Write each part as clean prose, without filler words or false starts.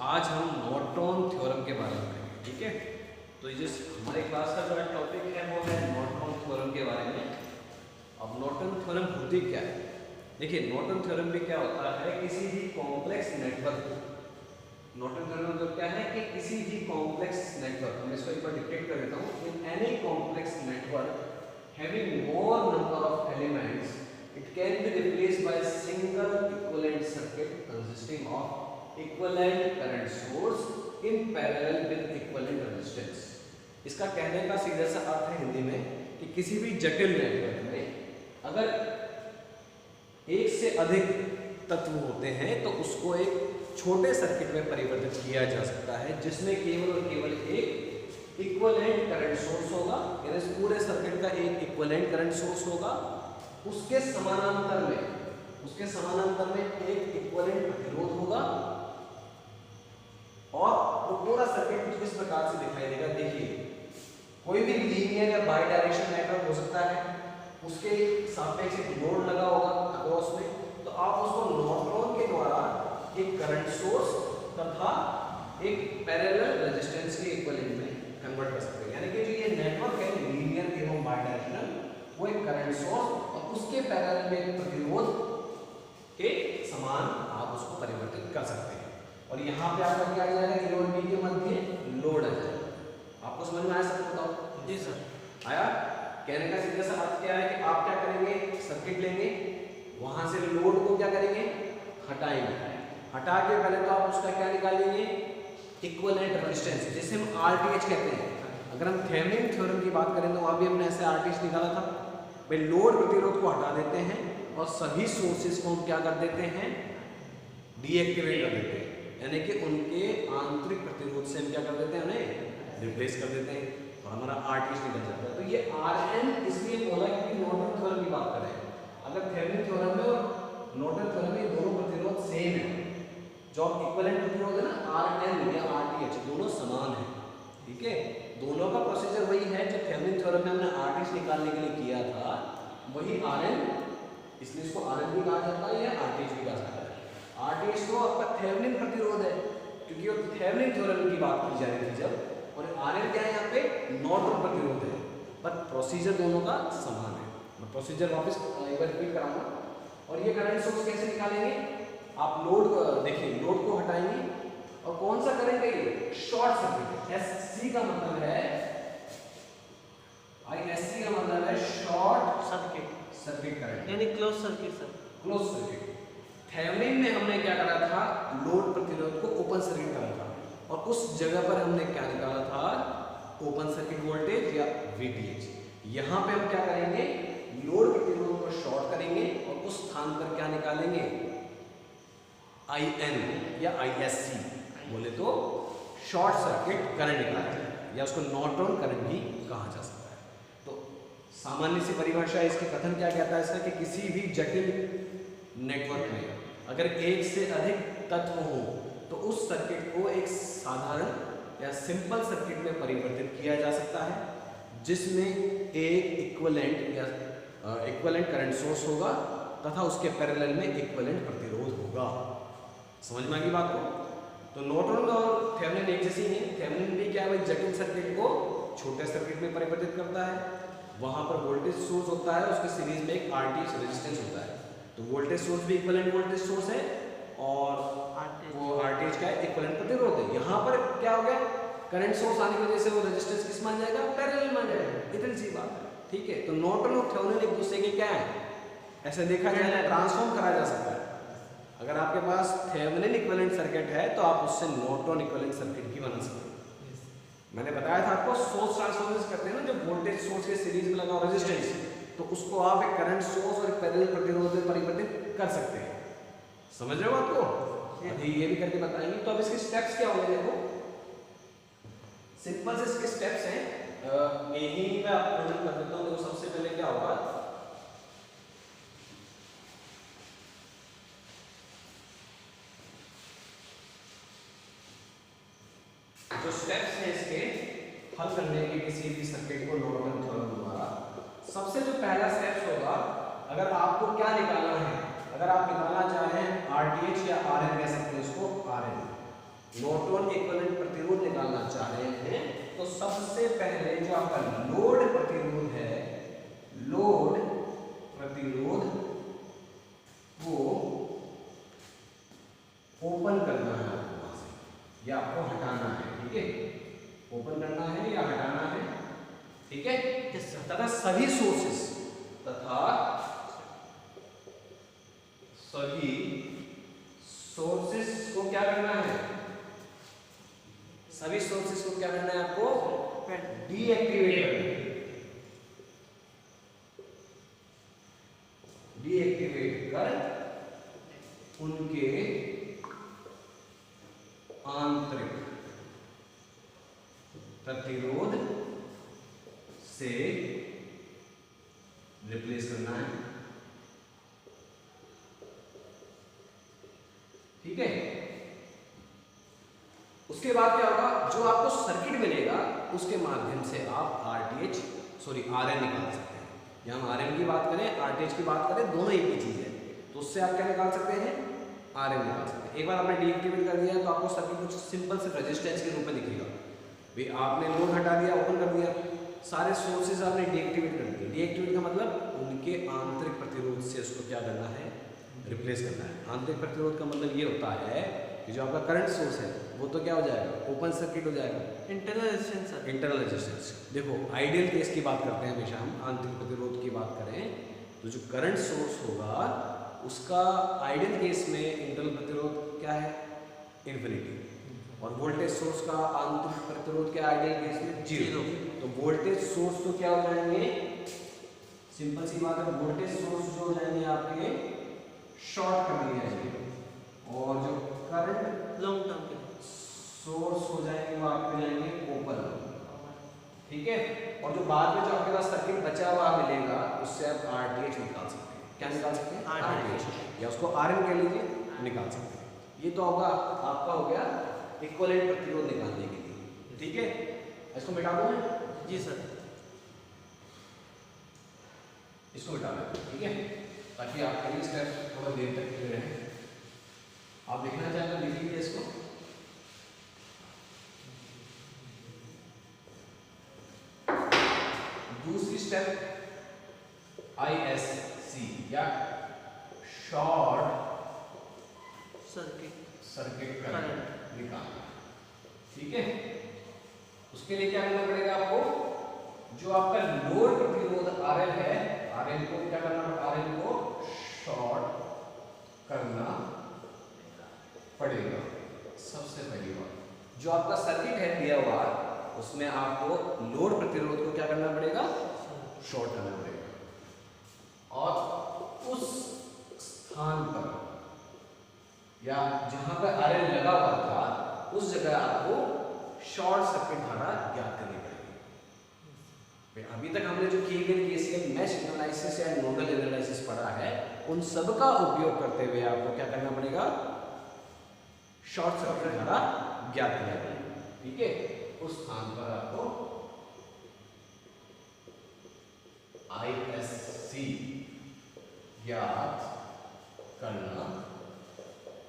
आज हम Norton theorem के बारे में पढ़ेंगे, ठीक है। तो ये हमारे क्लास का जो टॉपिक है वो है नॉर्टन थ्योरम के बारे में। अब नॉर्टन थ्योरम होती क्या है, देखिए नॉर्टन थ्योरम में क्या होता है, किसी भी कॉम्प्लेक्स नेटवर्क, नॉर्टन थ्योरम मतलब क्या है कि किसी भी कॉम्प्लेक्स नेटवर्क, मैं इसको एक बार डिक्टेट कर देता हूँ, in any complex network having more number of elements, it can be replaced by a single equivalent circuit consisting of equivalent current source in parallel with equivalent resistance। इसका कहने का सीधा सा अर्थ है हिंदी में कि किसी भी जटिल नेटवर्क में अगर एक से अधिक तत्व होते हैं तो उसको एक छोटे सर्किट में परिवर्तित किया जा सकता है, जिसमें केवल और केवल एक इक्विवेलेंट करंट सोर्स होगा, यानी इस पूरे सर्किट का एक इक्विवेलेंट करंट सोर्स होगा, उसके समानांतर में एक इक्विवेलेंट प्रतिरोध होगा, और वो पूरा सर्किट कुछ इस प्रकार से दिखाई देगा। देखिए कोई भी लीनियर या बाई डायरेक्शन नेटवर्क हो सकता है, उसके सापेक्ष एक लोड लगा होगा अक्रॉस में, तो आप उसको नॉर्टन के द्वारा एक करंट सोर्स तथा एक पैरेलल रेजिस्टेंस के इक्विवेलेंट में कन्वर्ट कर सकते हैं। यानी कि जो ये नेटवर्क है लीनियर एवं बायडायरेक्शनल, वो एक करंट सोर्स और उसके पैरेलल में प्रतिरोध के समान आप उसको परिवर्तित कर सकते हैं। और यहाँ पे आपका क्या आ जाएगा, ए और बी के मध्य लोड आ जाएगा। आपको समझ में आया सर? बताओ। जी सर आया। कहने का सीधा सा अर्थ क्या है कि आप क्या करेंगे, सर्किट लेंगे, वहां से लोड को क्या करेंगे, हटाएंगे, हटा के पहले तो आप उसका क्या निकालेंगे, इक्विवेलेंट रेजिस्टेंस, जिसे हम आरटीएच कहते हैं। अगर हम थेवेनिन थ्योरम की बात करें तो वहां भी हमने ऐसे आरटीएच निकाला था भाई, लोड प्रतिरोध को हटा देते हैं और सभी सोर्सेज को हम क्या कर देते हैं, डीएक्टिवेट कर देते हैं, यानी कि उनके आंतरिक प्रतिरोध से हम क्या कर देते हैं, उन्हें रिप्लेस कर देते हैं और हमारा आरटीएच निकल जाता है। तो ये आरएन इसलिए बोला क्योंकि नॉर्टन थ्योरम की बात कर रहे हैं। अगर थेवेनिन थ्योरम में और नॉर्टन थ्योरम में दोनों प्रतिरोध सेम है, जो इक्विवेलेंट प्रतिरोध है ना, आरएन या आरटीएच दोनों समान है, ठीक है। दोनों का प्रोसीजर वही है जो थेवेनिन थ्योरम में हमने आरटीएच निकालने के लिए किया था, वही आरएन, इसलिए इसको आरएन भी कहा जाता है या आरटीएच भी कहा जाता है। आरटीएच तो आपका थेवेनिन प्रतिरोध है क्योंकि वो थेवेनिन थ्योरम की बात की जा रही थी जब, और आरएन क्या है यहाँ पे, नॉर्टन प्रतिरोध है, पर प्रोसीजर दोनों का समान है। मैं प्रोसीजर वापस एक बार रिपीट कराऊंगा। और ये करंट सोर्स कैसे निकालेंगे, आप लोड देखिए, लोड को हटाएंगे और कौन सा करेंगे, शॉर्ट सर्किट। एससी का मतलब है, आईएससी का मतलब है शॉर्ट सर्किट करंट, यानी close circuit sir, close circuit. Thevenin में हमने क्या करा था, लोड प्रतिरोध को ओपन सर्किट करा था, और उस जगह पर हमने क्या निकाला था, ओपन सर्किट वोल्टेज या वीटीएच। यहाँ पे हम क्या करेंगे, लोड प्रतिरोध को शॉर्ट करेंगे और उस स्थान पर क्या निकालेंगे, आईएन या आईएससी बोले तो शॉर्ट सर्किट करंट निकालेंगे, या उसको नॉर्टन करंट भी कहा जा सकता है। तो सामान्य सी परिभाषा इसके कथन क्या कहता है इसका, कि किसी भी जटिल नेटवर्क में अगर एक से अधिक तत्व हो तो उस सर्किट को एक साधारण या सिंपल सर्किट में परिवर्तित किया जा सकता है, जिसमें एक इक्विवेलेंट करंट सोर्स होगा तथा उसके पैरेलल में इक्विवेलेंट प्रतिरोध होगा। समझ में आ गई बात को? तो नॉर्टन और थेवेनिन एक जैसी हैं। थेवेनिन भी क्या है भाई, जटिल सर्किट को छोटे सर्किट में परिवर्तित करता है, वहां पर वोल्टेज सोर्स होता है, उसके सीरीज में एक आरटीएच रेजिस्टेंस होता है, तो वोल्टेज सोर्स भी इक्विवेलेंट वोल्टेज सोर्स है और वो आरटीएच का इक्विवेलेंट प्रतिरोध है। यहाँ पर क्या हो गया, करंट सोर्स आने की वजह से वो रेजिस्टेंस किस मान जाएगा, पैरेलल मान जाएगा, इतनी सी बात है, ठीक है। तो नॉर्टन और थेवेनिन एक दूसरे के क्या है, ऐसे देखा जाए ट्रांसफॉर्म करा जा सकता है। अगर आपके पास थेवेनिन इक्विवेलेंट सर्किट है तो आप उससे नॉर्टन इक्विवेलेंट सर्किट भी बना सकते हैं। मैंने बताया था आपको, सोर्स ट्रांसफॉर्मेशन करते हैं ना, जब वोल्टेज सोर्स के सीरीज में लगा रेजिस्टेंस, तो उसको आप एक करंट सोर्स और एक पैरेलल प्रतिरोध में परिवर्तित कर सकते हैं। समझ रहे हो आपको? अभी ये भी करके बताएंगे। तो अब इसके स्टेप्स क्या होंगे, देखो सिंपल से इसके स्टेप्स हैं, यही मैं आपको वर्णन कर देता हूँ। देखो सबसे पहले क्या होगा, जो स्टेप्स हैं इसके हल करने के किसी भी सर्किट को नॉर्टन थ्योरम द्वारा, सबसे जो पहला स्टेप्स होगा, अगर आपको क्या निकालना है, अगर आप निकालना चाहें आरटीएच या आरएन कह सकते हैं उसको, आरएन नॉर्टन इक्विवेलेंट प्रतिरोध निकालना चाह रहे हैं तो सबसे पहले जो आपका लोड प्रतिरोध है, लोड प्रतिरोध को ओपन करना है आपको वहां से, या आपको हटाना है। ठीक है, ओपन करना है या हटाना है। ठीक है, तथा सभी सोर्सेस को क्या करना है, सभी सोर्सेस को क्या करना है आपको, डीएक्टिवेट करना है। डीएक्टिवेट कर उनके आंतरिक प्रतिरोध से रिप्लेस करना है। ठीक है, उसके बाद क्या होगा, जो आपको सर्किट मिलेगा उसके माध्यम से आप आरटीएच आरएन निकाल सकते हैं। या हम आरएन की बात करें, आरटीएच की बात करें, दोनों एक ही चीज है। तो उससे आप क्या निकाल सकते हैं, आरएन निकाल सकते हैं। एक बार आपने डीएक्टिवेट कर दिया तो आपको सर्किट कुछ सिंपल से रेजिस्टेंस के रूप में दिखेगा। भाई आपने लोड हटा दिया, ओपन कर दिया, सारे सोर्सेज आपने डीएक्टिवेट कर दिए। डीएक्टिवेट का मतलब उनके आंतरिक प्रतिरोध से उसको क्या करना है, रिप्लेस करना है। आंतरिक प्रतिरोध का मतलब ये होता है कि जो आपका करंट सोर्स है वो तो क्या हो जाएगा, ओपन सर्किट हो जाएगा। Internal resistance, internal resistance. देखो आइडियल केस की बात करते हैं हमेशा हम, आंतरिक प्रतिरोध की बात करें तो जो करंट सोर्स होगा उसका आइडियल केस में इंटरनल प्रतिरोध क्या है, इन्फिनिटी, और वोल्टेज सोर्स का आंतरिक प्रतिरोध क्या आइडियल केस में, जीरो। तो वोल्टेज सोर्स तो क्या हो जाएंगे, सिंपल सी बात है, वोल्टेज सोर्स जो हो जाएंगे आपके शॉर्ट कर दिए जाएंगे, और जो करंट लॉन्ग टर्म के सोर्स हो जाएंगे वो आपके जाएंगे ओपन। ठीक है, और जो बाद में जो आपके पास सर्किट बचा हुआ मिलेगा उससे आप आरटीएच निकाल सकते हैं। क्या निकाल सकते हैं, आरटीएच, या उसको आरएन कह लीजिए, निकाल सकते हैं। ये तो होगा आपका हो गया इक्विवेलेंट प्रतिरोध निकालने के लिए। ठीक है, इसको मिटा दो मैं, जी सर, इसको मिटा दो। ठीक है, ताकि आपके लिए स्टेप थोड़ा देर तक क्लियर रहे। आप देखना चाहें तो लिख लीजिए इसको। दूसरी स्टेप आईएससी या शॉर्ट सर्किट करंट निकालना। ठीक है, उसके लिए क्या करना पड़ेगा आपको, जो आपका लोड प्रतिरोध आरएल है, आरएल को क्या करना, आरएल को शॉर्ट करना पड़ेगा। सबसे पहली बात, जो आपका सर्किट है दिया हुआ उसमें आपको लोड प्रतिरोध को क्या करना पड़ेगा, शॉर्ट करना पड़ेगा, और उस स्थान पर या जहां पर आरएल लगा हुआ था उस जगह आपको शॉर्ट सर्किट धारा ज्ञात करनी पड़ेगी। अभी तक हमने जो किए गए केसीएल मैश एनालिसिस या नोडल एनालिसिस पढ़ा है, उन सब का उपयोग करते हुए आपको क्या करना पड़ेगा, शॉर्ट सर्किट धारा ज्ञात करना पड़ेगा। ठीक है, उस स्थान पर आपको आईएससी ज्ञात करना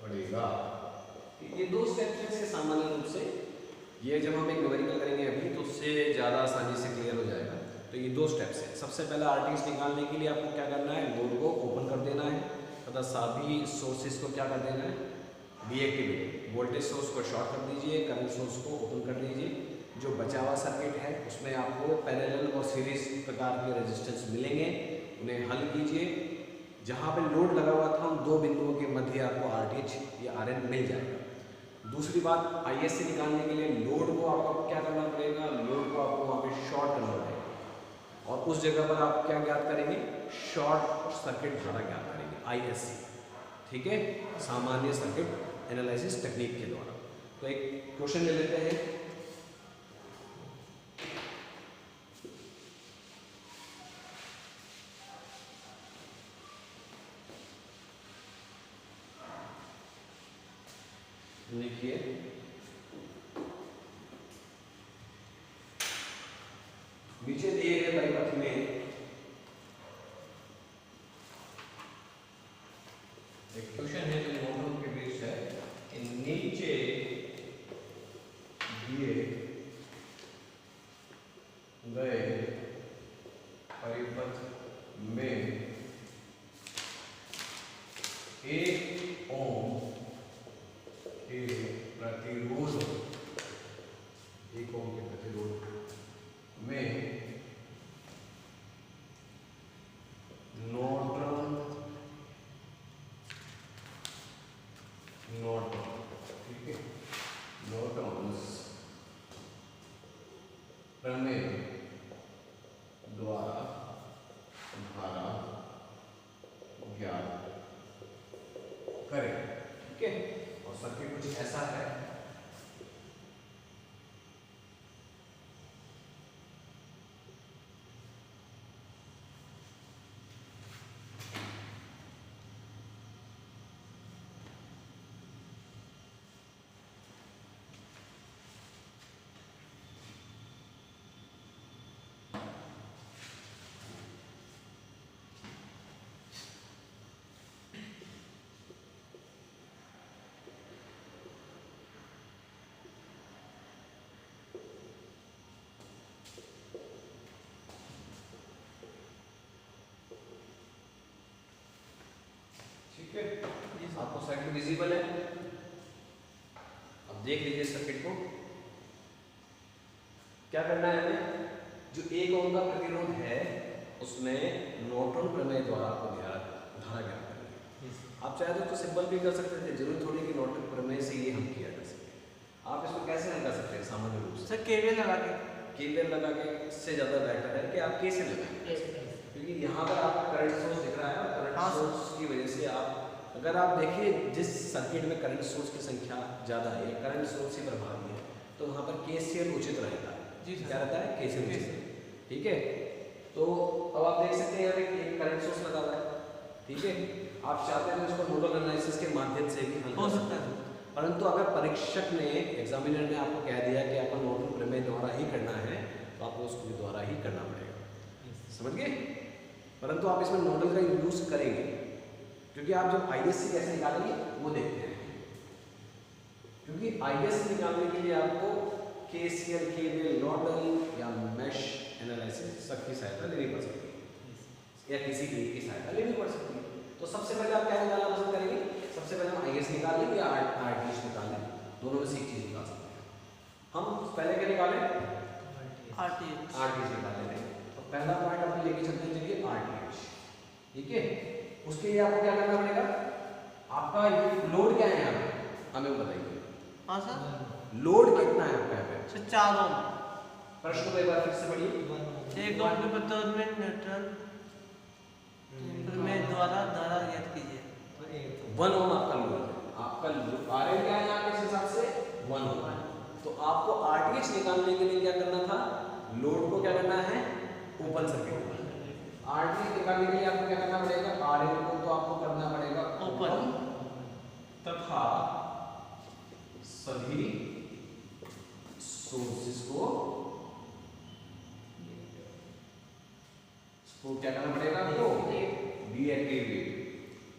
पड़ेगा। ये दो स्टेप्स हैं सामान्य रूप से, ये जब हम एक न्यूमेरिकल करेंगे अभी तो उससे ज़्यादा आसानी से क्लियर हो जाएगा। तो ये दो स्टेप्स हैं। सबसे पहला आरटीएच निकालने के लिए आपको क्या करना है, लोड को ओपन कर देना है तथा सभी सोर्सेज को क्या कर देना है, डीएक्टिवेट। वोल्टेज सोर्स को शॉर्ट कर दीजिए, करंट सोर्स को ओपन कर दीजिए। जो बचा हुआ सर्किट है उसमें आपको पैरेलल और सीरीज प्रकार के रेजिस्टेंस मिलेंगे, उन्हें हल कीजिए। जहाँ पे लोड लगा हुआ था उन दो बिंदुओं के मध्य आपको आरटीएच या आरएन मिल जाएगा। दूसरी बात, आईएससी निकालने के लिए लोड को आपको क्या करना पड़ेगा, लोड को आपको वहाँ पे शॉर्ट करना पड़ेगा, और उस जगह पर आप क्या ज्ञात करेंगे, शॉर्ट सर्किट धारा ज्ञात करेंगे, आईएससी। ठीक है, सामान्य सर्किट एनालिसिस टेक्निक के द्वारा। तो एक क्वेश्चन ले लेते हैं। देखिए, नीचे दिए गए परिपथ में एक क्वेश्चन है जो नोटों के बीच है कि नीचे प्रमेय द्वारा धारा ज्ञात करें। ठीक है, और सर्किट कुछ ऐसा है। ठीक है, आपको सर्किट विजिबल है। अब देख लीजिए सर्किट को। क्या करना है हमें, जो 1 ओम का प्रतिरोध है उसमें नॉर्टन प्रमेय द्वारा आपको धारा ज्ञात करनी है। आप चाहे तो सिंपल भी कर सकते थे, जरूरी थोड़ी कि नॉर्टन प्रमेय से ये हम किया जा सके। आप इसको कैसे हल कर सकते हैं सामान्य रूप से? सर केवीएल लगा के। केवीएल लगा के इससे ज़्यादा बेटर है कि आप कैसे लगाएंगे, क्योंकि यहाँ पर आपका करंट सोर्स दिख रहा है और करंट सोर्स की वजह से आप, अगर आप देखिए जिस सर्किट में करंट सोर्स की संख्या ज़्यादा है, करंट सोर्स ही प्रभावी है, तो वहाँ पर केसीएल उचित रहता है। जी क्या रहता है? केसीएल उचित। ठीक है, तो अब आप देख सकते हैं यहाँ पे एक करंट सोर्स लगा हुआ है। ठीक है, आप चाहते हैं तो इसको नोडल एनालिसिस के माध्यम से भी हल हो कर सकता है, परंतु अगर परीक्षक ने, एग्जामिनर ने आपको कह दिया कि आपको नोडल प्रमेय द्वारा ही करना है, तो आपको उसको द्वारा ही करना पड़ेगा। समझ गए? परंतु आप इसमें नोडल का यूज करेंगे, क्योंकि आप जब आईएससी कैसे निकालेंगे वो देखते हैं। क्योंकि आईएससी निकालने के लिए आपको केसीएल, केवीएल, नोडल या मेश एनालिसिस सबकी सहायता लेनी पड़ सकती है, या किसी भी की सहायता लेनी पड़ सकती है। तो सबसे पहले आप क्या निकालना पसंद करेंगे? सबसे पहले हम आईएस निकाल लें या आरटीएच निकाल लें, दोनों में से एक चीज निकाल सकते हैं। हम पहले क्या निकालें? आरटीएच निकाल लेते हैं। तो पहला पॉइंट अपन लेके चलते हैं, चलिए आरटीएच। ठीक है, उसके लिए आपको क्या करना पड़ेगा? आपका लोड क्या है यहाँ पे, हमें बताइए। हाँ सर, लोड कितना है आपका यहाँ पे? सर 4 ओम। प्रश्न को एक बार फिर से पढ़िए। 1 ओम के प्रतिरोध में न्यूट्रल प्रमेय द्वारा धारा ज्ञात कीजिए। 1 ओम आपका लोड है। आपका आरएल क्या है यहाँ पे इस हिसाब से? 1 ओम। तो आपको आरटीएच निकालने के लिए क्या करना था? लोड को क्या करना है? Open circuit. आरटीएच निकालने के लिए आपको क्या करना पड़ेगा? आरएल को तो आपको करना पड़ेगा ओपन, तथा सभी सोर्सेस को क्या करना पड़ेगा? आपको डीएक्टिवेट।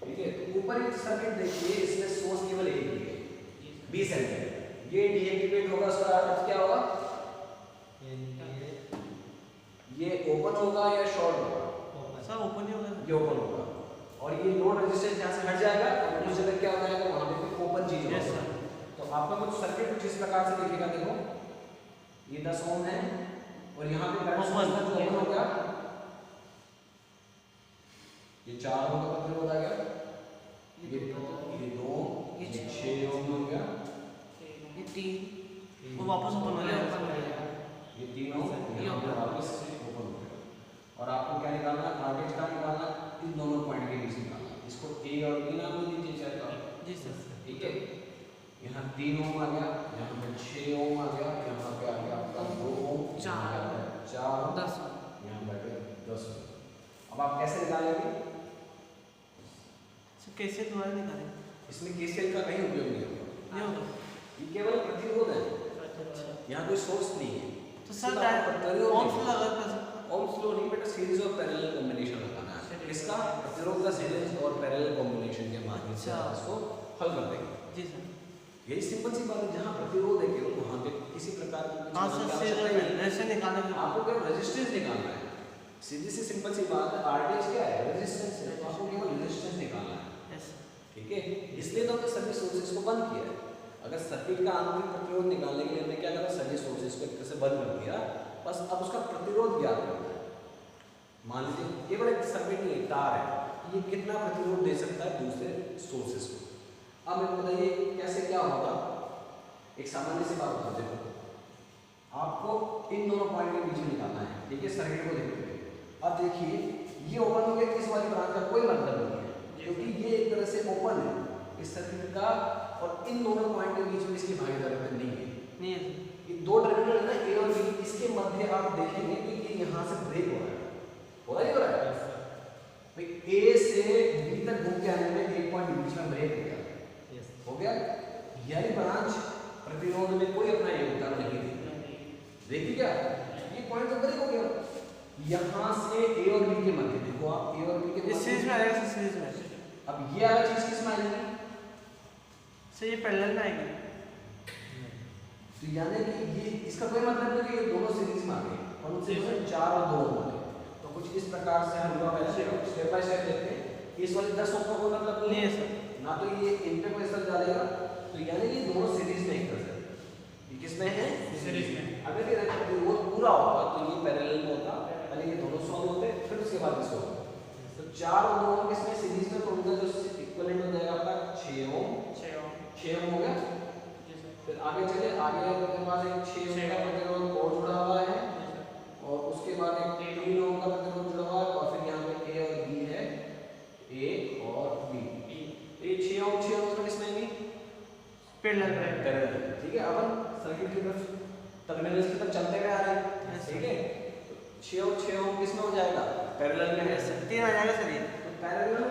ठीक है, तो ऊपर एक सर्किट देखिए, इसमें सोर्स केवल एक ही है, 20 एम्पीयर। ये डीएक्टिवेट होगा, उसका अर्थ क्या होगा? ये ओपन होगा या शॉर्ट होगा? सर ओपन ही होगा। ये ओपन होगा, और ये लोड रेजिस्टेंस यहाँ से हट जाएगा और उस जगह क्या हो जाएगा? वहां पे ओपन चीज होगा। तो आपका कुछ सर्किट कुछ इस प्रकार से दिखेगा। देखो, ये 10 ओम है और यहाँ पे करंट सोर्स का जो ओपन हो गया, ये 4 ओम का प्रतिरोध आ गया, ये 2, ये 6 ओम हो गया, ये 3 वो वापस ओपन हो गया, ये 3 ओम यहाँ पे वापस ओपन हो गया। और आपको क्या निकालना? आरटीएच का निकालना, इन दोनों पॉइंट के बीच निकालना। इसको ए और बी नाम दे दीजिए चाहे तो। जी सर। ठीक है, यहाँ 3 ओम आ गया, यहाँ पे 6 ओम आ गया, यहाँ पे आ गया आपका 2 ओम, 4 10, यहाँ बैठे 10 ओम। अब आप कैसे निकालेंगे? कैसे द्वारा निकालें? इसमें केसीएल का कहीं उपयोग नहीं होगा, नहीं होगा, ये केवल प्रतिरोध है, अच्छा। यहाँ कोई सोर्स नहीं है। तो सर डायरेक्ट ऑन फ्लो लगा कर सकते। ऑन फ्लो नहीं बेटा, सीरीज और पैरेलल कॉम्बिनेशन लगाना है। किसका? प्रतिरोध का सीरीज और पैरेलल कॉम्बिनेशन के माध्यम से आप इसको हल कर देंगे। जी सर, यही सिंपल सी बात है। जहाँ प्रतिरोध है केवल वहाँ पे किसी प्रकार की कुछ हाँ सर, ऐसे निकालना है। आपको केवल रेजिस्टेंस निकालना है। सीधी सी सिंपल सी बात है। आरटीएच क्या है? रेजिस्टेंस है, तो आपको केवल रेजिस्टेंस निकालना है। ठीक है, इसलिए तो हमने सभी सोर्सेस को बंद किया है। अगर सर्किट का आंतरिक प्रतिरोध निकालने के लिए हमने क्या करा? सभी सोर्सेस को एक तरह से बंद कर दिया, बस अब उसका प्रतिरोध ज्ञात करना है। मान लीजिए केवल एक सर्किट नहीं, तार है, ये कितना प्रतिरोध दे सकता है दूसरे सोर्सेस को। अब मेरे को बताइए कैसे क्या होगा? एक सामान्य सी बात बता दें, आपको इन दोनों पॉइंट के बीच में निकालना है। ठीक है, सर्किट को देखते हुए अब देखिए ये ओपन हो गया, इस वाली ब्रांच का कोई मतलब नहीं है क्योंकि ये एक तरह से ओपन है इस सर्किट का, और इन दोनों पॉइंट के बीच में इसकी भागीदारी नहीं है। नहीं है ये दो टर्मिनल है ना ए और बी, इसके मध्य आप देखेंगे कि ये यहाँ से ब्रेक हो रहा है, हो रहा है, हो रहा है भाई। ए से बी तक घूम के आने में एक पॉइंट बीच में ब्रेक हो गया, हो गया, यानी ब्रांच प्रतिरोध में कोई अपना योगदान नहीं देती। देखिए क्या ये पॉइंट तो ब्रेक हो गया, यहाँ से ए और बी के मध्य देखो आप, ए और बी के इस सीरीज में आएगा, इस सीरीज में। अब ये वाला चीज किस में आएगी? सर ये पैरेलल में आएगी, तो यानी कि ये इसका कोई मतलब नहीं कि ये दोनों सीरीज में आ गए और उनसे 4 और 2 हो गए। तो कुछ इस प्रकार से हम लोग ऐसे स्टेप बाय स्टेप देखते हैं। इस वाले 10 ओम का कोई मतलब नहीं है सर, ना तो ये इन पे कोई असर डालेगा, तो यानी कि दोनों सीरीज में एक तरह से ये किस में है? सीरीज में। अगर ये प्रतिरोध पूरा होगा तो ये पैरेलल में होता, पहले ये दोनों सॉल्व होते फिर उसके बाद इसको, तो 4 और 2 ओम किसमें सीरीज में, तो उनका जो इक्विवेलेंट हो जाएगा आपका 6 ओम, 6 ओम हो गया। फिर आगे चले, आगे अपने पास एक 6 ओम का प्रतिरोध और जुड़ा हुआ है और उसके बाद एक 3 ओम का प्रतिरोध जुड़ा हुआ है और फिर यहाँ पे ए और बी है, ए और बी। ये 6 ओम 6 ओम किसमें भी पैरेलल में, पैरेलल। ठीक है, अब हम सर्किट की तरफ टर्मिनल्स की तरफ चलते हुए आ रहे हैं। ठीक है, 6 ओम 6 ओम किसमें हो जाएगा? पैरेलल में है। 3 आ जाएगा सर ये। तो पैरेलल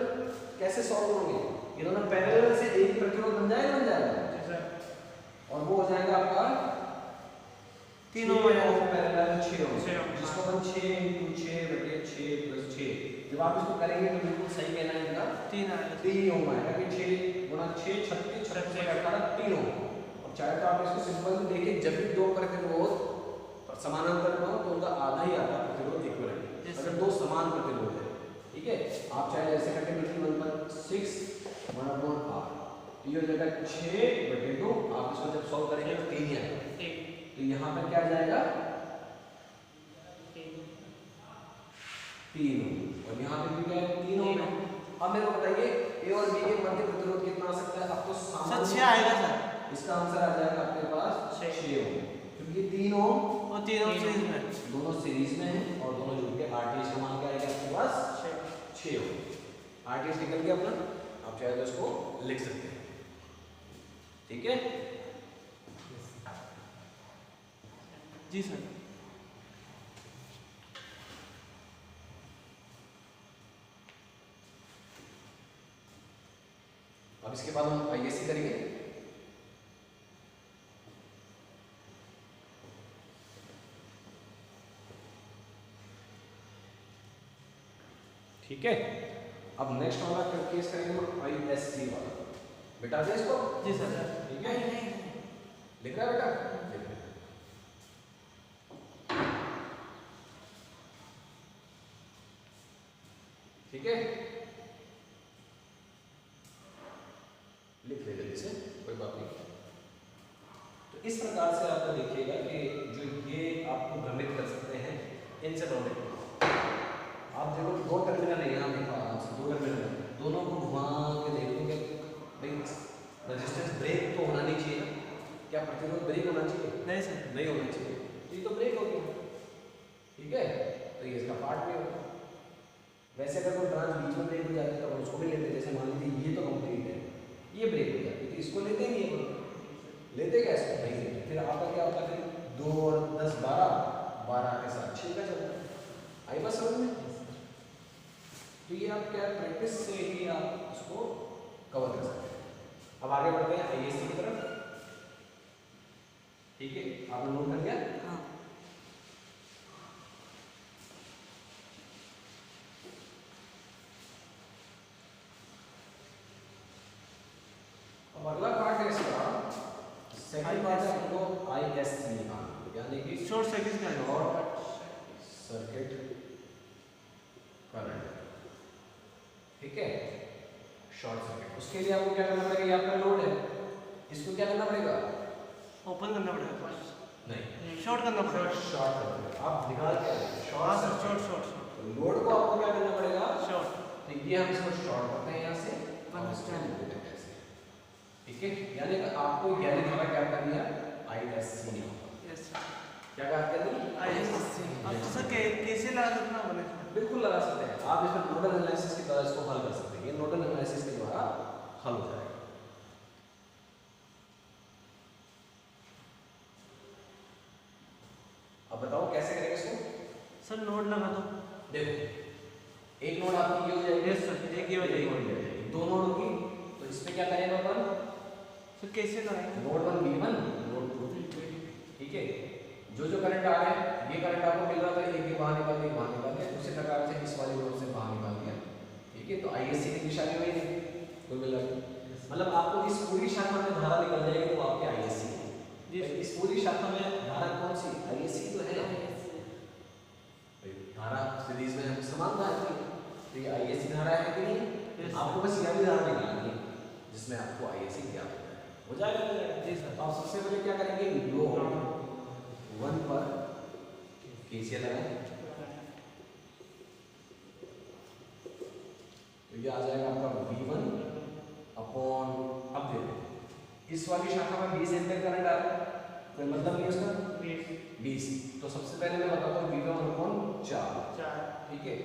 कैसे सॉल्व होंगे? ये दोनों पैरेलल से एक प्रतिरोध बन जाएगा और वो हो जाएगा आपका 3 ओम पैरेलल 6 ओम, जिसको हम 6 × 6/6 + 6 जब आप इसको करेंगे तो बिल्कुल सही कहना है इनका 3 आएगा, 3 ओम आएगा कि 6 × 6 36 36 18 3 ओम। अब चाहे तो आप इसको सिंपल में देखिए, जब भी दो प्रतिरोध समानांतर में हो तो उनका आधा ही आधा प्रतिरोध इक्विवेलेंट, अगर दो समान प्रतिरोध है। ठीक है, आप चाहे जैसे करके बिल्कुल 1/6 1/r, तो ये हो जाएगा 6/2। आप इसको जब सॉल्व करेंगे तो 3 ही आएगा, तो यहाँ पर क्या आ जाएगा 3 ओम और यहाँ पे भी क्या है 3 ओम है। अब मेरे को बताइए ए और बी के मध्य प्रतिरोध कितना आ सकता है? अब तो सर 6 आएगा सर, इसका आंसर आ जाएगा आपके पास 6 ओम, क्योंकि 3 ओम और 3 ओम सीरीज में, दोनों सीरीज में है और दोनों जुड़ के आरटीएच का मान क्या आएगा आपके पास 6 ओम। आरटीएच निकल गया अपना, आप चाहे तो इसको लिख सकते हैं। ठीक है जी सर। अब इसके बाद हम आईएससी करेंगे। ठीक है, अब नेक्स्ट वाला केस करेंगे हम आईएससी वाला। बेटा दे इसको। जी सर। ठीक है, लिख रहा है बेटा? लिख रहा है। ठीक है, लिख ले जल्दी से, कोई बात नहीं। तो इस प्रकार से आप देखिएगा कि जो ये आपको भ्रमित कर सकते हैं, इनसे भ्रमित आप देखो 2 टर्मिनल है यहाँ देखो आराम से, 2 टर्मिनल है, दोनों को घुमा के देखोगे भाई रेजिस्टेंस ब्रेक तो होना नहीं चाहिए ना, क्या प्रतिरोध ब्रेक होना चाहिए? नहीं सर, नहीं होना चाहिए, ये तो ब्रेक हो गया। ठीक है, तो ये इसका पार्ट नहीं होगा। वैसे अगर कोई ब्रांच बीच में ब्रेक हो जाती है तो उसको भी लेते, जैसे मान लीजिए ये तो कंप्लीट है, ये ब्रेक हो जाती है तो इसको लेते नहीं है, लेते क्या इसको? नहीं लेते। फिर आपका क्या होता है 2 और 10 12 के साथ 6 का चलता है। आई बात समझ में? तो ये आप क्या प्रैक्टिस से ही आप इसको कवर कर सकते हैं। अब आगे बढ़ते हैं आईएससी की तरफ। ठीक है, आपने नोट कर लिया? हाँ। अब अगला पार्ट है इसका, सेकंड पार्ट है आपको आईएससी निकालना, यानी कि शॉर्ट सर्किट का शॉर्ट सर्किट करंट। ठीक है, शॉर्ट सर्किट, उसके लिए आपको क्या करना पड़ेगा? ये आपका लोड है, इसको क्या करना पड़ेगा? ओपन करना पड़ेगा, नहीं, शॉर्ट करना पड़ेगा। शॉर्ट करना पड़ेगा। आप निकाल के हाँ सर, शॉर्ट शॉर्ट लोड को आपको क्या करना पड़ेगा? शॉर्ट। तो ये हम इसको शॉर्ट करते हैं यहाँ से, ठीक है, यानी कि आपको यानी धारा क्या कर दिया? आईएससी निकालना। Yes sir. क्या कहा कहते हैं आईएससी। अब तो सर कैसे लगा सकते हैं बोले? बिल्कुल लगा सकते हैं आप। इसमें नोडल एनालिसिस के द्वारा इसको हल कर सकते हैं। ये नोडल एनालिसिस के द्वारा हल हो जाएगा। अब बताओ कैसे करेंगे इसको? सर नोड लगा दो। देखो एक नोड आपकी ये हो जाएगी। यस सर, एक ये हो जाएगी। दो नोड होगी तो इसमें क्या करेंगे अपन? सर कैसे लगाएंगे? Node 1 V1 node 2 V2। ठीक है, जो करंट आ रहा है ये करंट आपको मिल रहा था, एक बाहर निकाल दिया, बाहर निकाल दिया, उसी प्रकार से इस वाले नोड से बाहर निकाल दिया। ठीक है, तो आईएससी की दिशा में वही कुल मिला के मतलब आपको इस पूरी शाखा में धारा निकल जाएगी तो आपकी आईएससी जी। इस पूरी शाखा में धारा कौन सी? आईएससी तो है। धारा सीरीज में हम समान धारा है तो ये आईएससी धारा है कि नहीं? आपको बस यह भी धारा निकालनी है जिसमें आपको आईएससी ज्ञात हो जाएगा। जी सर। आप सबसे पहले क्या करेंगे? नोड 1 पर केसीएल लगाएं तो ये आ जाएगा आपका V1 अपॉन, अब देखो इस वाली शाखा में 20 एम्पीयर करंट आ रहा है, कोई मतलब नहीं उसका 20। तो सबसे पहले मैं बताता हूँ V1 अपॉन 4, ठीक है,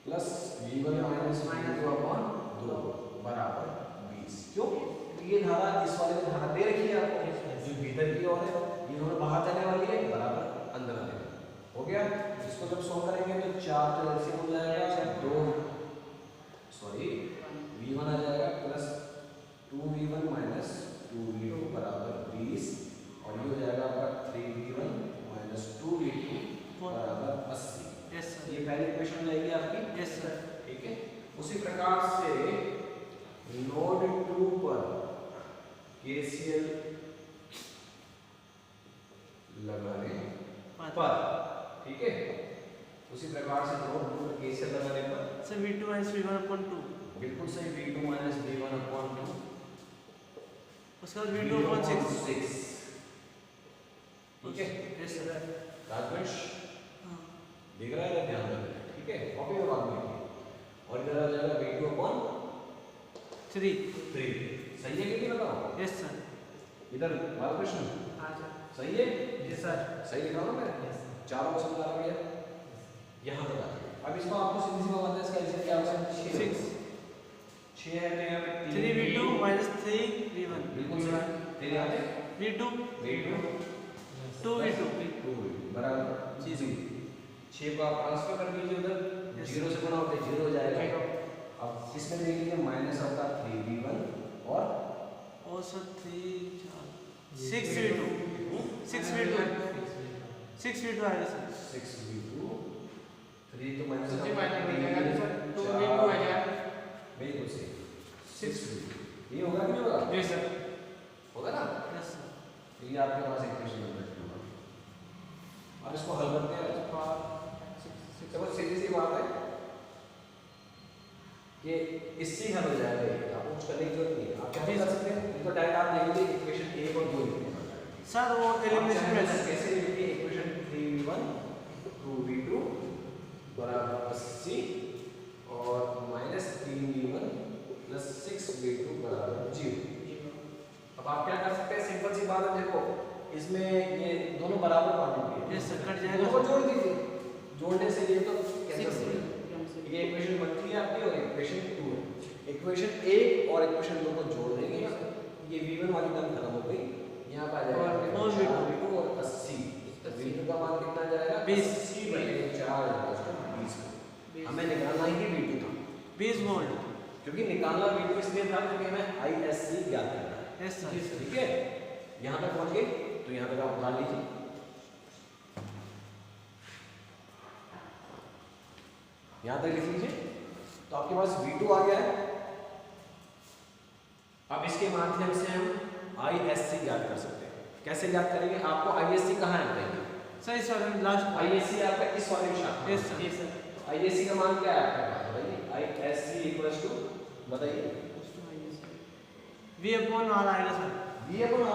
plus V1 minus V2 upon 2 बराबर 20। क्यों? ये धारा इस वाले में धारा दे रखी है आपको, जो भीतर की ओर है, ये दोनों बाहर जाने वाली है, बराबर अंदर आने वाली। हो गया? इसको जब सॉल्व करेंगे तो 4 तो ऐसे हो जाएगा 2, सॉरी V1 आ जाएगा प्लस 2V1 माइनस 2V2 बराबर 20 और ये हो जाएगा आपका 3V1 माइनस 2V2 बराबर 80। Yes sir. ये पहली इक्वेशन हो जाएगी आपकी। Yes sir. ठीक है, उसी प्रकार से नोड 2 पर केसीएल लगाने पर, ठीक है, उसी प्रकार से नोड 2 पर केसीएल लगाने पर sir V2 minus V1 upon 2। बिल्कुल सही, V2 माइनस V1 अपॉन 2, उसके बाद V2 अपॉन 6। ठीक है। Yes sir. राजवंश देख रहा है, ध्यान रखना, ठीक है, कॉपी में बात लिखिए। और इधर आ जाएगा V2 अपॉन 3। सही है कि नहीं बताओ? Yes sir. इधर बालकृष्ण सही है? Yes sir. सही लिखा ना मैंने? चारों को समझा रहा है यहाँ तक आ गया। अब इसको आपको सीधी सी बात है, इसका आंसर क्या होगा? 6 है तो यहाँ पे 3V2 माइनस 3V1। बिल्कुल सही। फिर यहाँ पे V2 2V2 2V2 बराबर जी 6 को आप ट्रांसफर कर दीजिए उधर, 0 से गुणा होते 0 हो जाएगा। अब इसमें देख लीजिए माइनस आपका 3V1 और सर 6V2 आएगा सर। 6V2 3 तो माइनस बिल्कुल सही 6V2 ये होगा कि नहीं होगा? जी सर। होगा ना? Yes sir. तो ये आपके पास इक्वेशन नंबर 2 है। अब इसको हल करते हैं। चलो सीधी सी बात है कि इससे हल हो जाएगा ये, आपको कुछ करने की जरूरत नहीं है। आप क्या कर सकते हैं? इनको डायरेक्ट आप लिखेंगे इक्वेशन 1 और 2 लिखते हैं सर। वो एलिमिनेशन मेथड कैसे लिखेंगे? इक्वेशन 3V1 2V2 बराबर 80 और माइनस 3V1 प्लस 6V2 बराबर 0। अब आप क्या कर सकते हैं? सिंपल सी बात है, देखो इसमें ये दोनों बराबर क्वांटिटी है। यस सर, कट जाएगा। दोनों को जोड़ दीजिए, जोड़ने से ये तो कैंसिल हो जाएगा। ये इक्वेशन 1 है आपकी और इक्वेशन 2 है। इक्वेशन 1 और इक्वेशन 2 को जोड़ देंगे, ये V1 वाली टर्म खत्म हो गई, यहाँ पे आ जाएगा और V2 और 80। तो V2 का मान कितना आ जाएगा? 20/4 हमें निकालना ही V2 था 20 वोल्ट, क्योंकि निकालना V2 इसलिए था क्योंकि हमें ISC ज्ञात करना है। Yes sir. ठीक है, यहाँ तक पहुँच गए तो यहाँ तक आप उतार लीजिए। यहाँ तक लिख लीजिए तो आपके पास V2 आ गया है। अब इसके माध्यम से हम ISC ज्ञात कर सकते हैं। कैसे ज्ञात करेंगे? आपको ISC कहाँ है बताइए? सही सर, लास्ट ISC आपका इस वाले में शाखा। Yes sir. ISC का मान क्या है आपका? बताइए ISC इक्वल्स टू, बताइए V अपॉन R आएगा sir. V upon R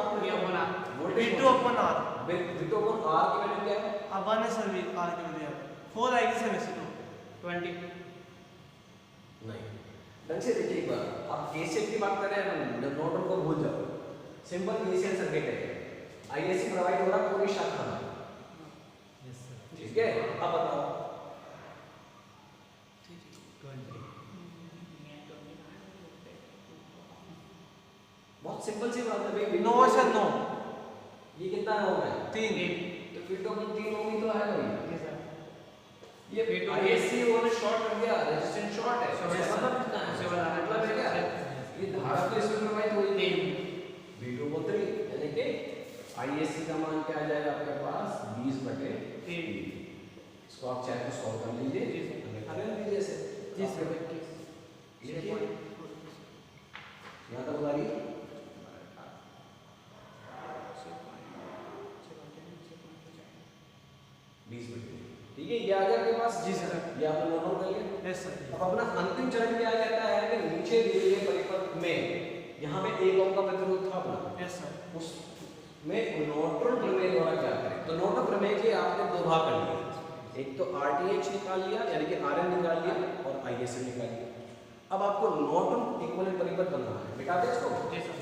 V2 upon R। V2 upon R की वैल्यू क्या है? अब 1 है सर, V R की वैल्यू 4 आएगी सर, वैसे तो 20 नहीं, ढंग से देखिए एक बार। आप केसीएल की बात कर रहे हैं, नोट को भूल जाओ। सिंपल केसीएल सर्किट है, ISC प्रोवाइड हो रहा पूरी शाखा में, ठीक है, अब बताओ। बहुत सिंपल सी बात है भाई। 9 सर 9 ये कितना है ओम है? 3 तो फिर तो 3 ओम ही तो है भाई। ये फिर तो आईएससी वो शॉर्ट कर दिया, रेजिस्टेंस शॉर्ट है। Short है। मतलब कितना है? मतलब है क्या? ये धारा तो इसमें प्रवाहित हो रही है V2/3, यानी कि आईएससी का मान क्या आ जाएगा आपके पास 20/3। इसको आप चाहे तो सॉल्व कर लीजिए, अन्यथा रहने दीजिए इसे। जी सर। लिखिए यहाँ तक बता रही है। ठीक है, ये आ गया आपके पास। जी सर। ये आपने नोट डाउन कर लिया। Yes sir. अब अपना अंतिम चरण क्या कहता है कि नीचे दिए गए परिपथ में यहाँ पे 1 ओम का प्रतिरोध था अपना, यस सर। उसमें नॉर्टन प्रमेय द्वारा क्या करें। तो नॉर्टन प्रमेय के आपने दो भाग कर लिए, एक तो RTH निकाल लिया यानी कि RN निकाल लिया और ISM निकाल लिया। अब आपको नॉर्टन इक्विवेलेंट परिपथ बनाना है। मिटा दे इसको। जी सर।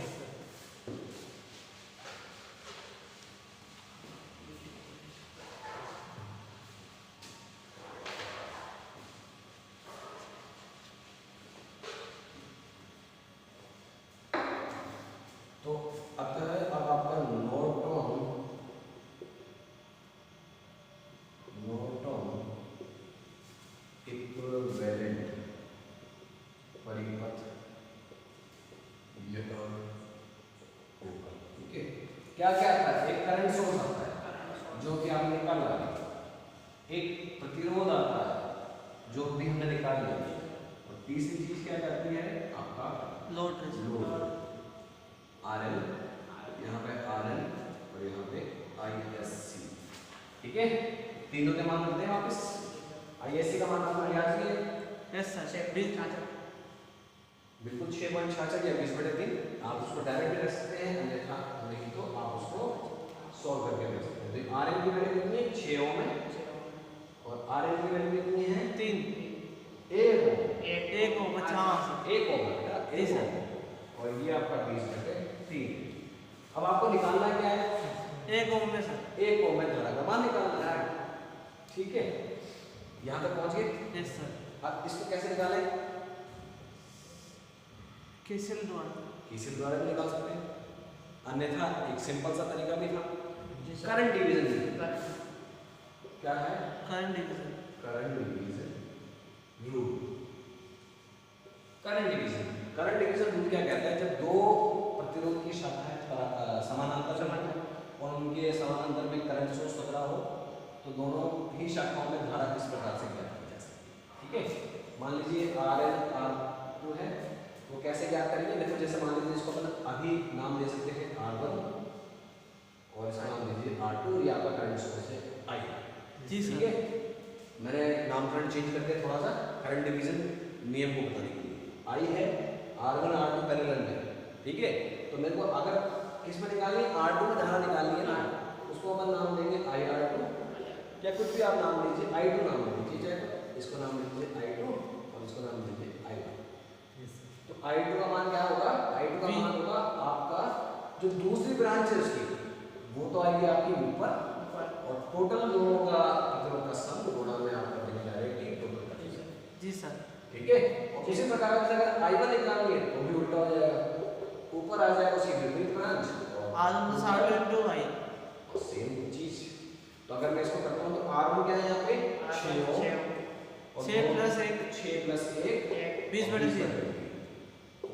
तो अतः अब आपका नॉर्टन इक्विवेलेंट परिपथ यह होगा। ठीक है, क्या क्या आता है? एक करंट सोर्स आता है जो कि आपने निकाला, एक प्रतिरोध आता है जो भी हमने निकाल लिया, और तीसरी चीज क्या करती है आपका लोड लोड RL, यहाँ पे RL और यहाँ पे ISC। ठीक है, तीनों के मान रखते हैं वापस। ISC का मान आपको याद ही है। Yes sir. बिल्कुल 6.66 या 20/3। आप उसको डायरेक्ट भी रख सकते हैं, अन्यथा नहीं तो आप उसको सॉल्व करके रख सकते हैं। तो RL की वैल्यू कितनी है? 6 ओम है, और RL की वैल्यू कितनी है? 3 1 ओम। 1 ओम। अच्छा हाँ सर। 1 ओम है बेटा, 1 ओम, और ये आपका 20/3। अब आपको निकालना क्या है? 1 ओम में सर। 1 ओम में धारा का मान निकालना है। ठीक है, यहाँ तक पहुँच गए। Yes sir. अब इसको कैसे निकालें? केसीएल द्वारा। केसीएल द्वारा भी निकाल सकते हैं, अन्यथा एक सिंपल सा तरीका भी था, करंट डिवीजन। क्या है? Current division. Current division rule. Current division rule क्या कहता है? जब दो प्रतिरोध की शाखाएं समानांतर में और उनके समानांतर में करंट सोर्स टकरा हो, तो दोनों ही शाखाओं में धारा किस प्रकार से ज्ञात की जा सकती है। ठीक है, मान लीजिए RN R2 है, वो कैसे ज्ञात करेंगे? देखो, जैसे मान लीजिए इसको अपन अभी नाम दे सकते हैं R1 और इसका नाम दीजिए R2, या आपका करंट सोर्स है I। जी सर। ठीक है, मैंने नामकरण चेंज करके थोड़ा सा करंट डिवीजन नियम को बताने के लिए। I है, R1 R2 पैरेलल में। ठीक है, तो मेरे को अगर किस में निकालनी है? R2 में धारा निकालनी है ना, उसको अपन नाम देंगे IR2, या कुछ भी आप नाम लीजिए, I2 नाम दे दीजिए, चाहे तो इसको नाम दीजिए I2 और इसको नाम दीजिए I1। तो I2 का मान क्या होगा? I2 का मान होगा आपका जो दूसरी ब्रांच है उसकी, वो तो आएगी आपकी ऊपर, और टोटल दोनों का प्रतिरोध का सम गुणा में आप कर देंगे डायरेक्टली टोटल कर देंगे। जी सर। ठीक है, और इसी प्रकार से अगर I1 निकालेंगे तो भी उल्टा हो जाएगा, ऊपर आ जाएगा उसकी विपरीत ब्रांच, R1 को 60 into I। और सेम चीज। तो अगर मैं इसको करता हूं तो R1 क्या है यहाँ पे? 6 ओम, और 6 प्लस 1 6 प्लस 1 20/3।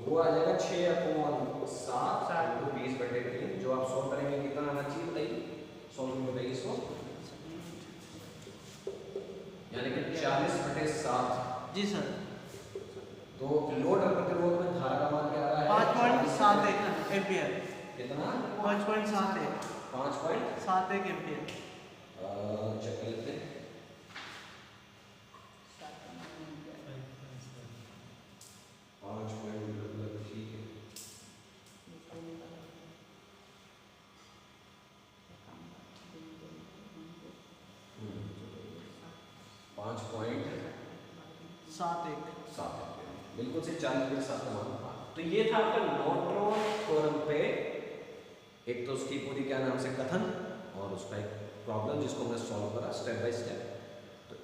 वो आ जाएगा 6/7 into 20/3, जो आप सॉल्व करेंगे कितना आना चाहिए बताइए? सॉल्व करके बताइए इसको, यानी कि 40/7। जी सर। तो लोड और प्रतिरोध में धारा का मान क्या आ रहा है? 5.71 एम्पियर। कितना? 5.71 5.71 एम्पियर। चेक कर लेते हैं। ठीक है, 5.71 बिल्कुल से 40/7 का मान। तो ये था आपका नॉर्टन थ्योरम पे एक तो उसकी पूरी क्या नाम से कथन, और उसका एक प्रॉब्लम जिसको मैं सॉल्व करा स्टेप बाय स्टेप।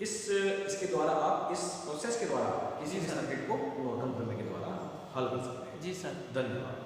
इसके द्वारा आप इस प्रोसेस के द्वारा किसी भी सर्किट को ओवरकम करने के द्वारा हल कर सकते हैं। जी सर। धन्यवाद।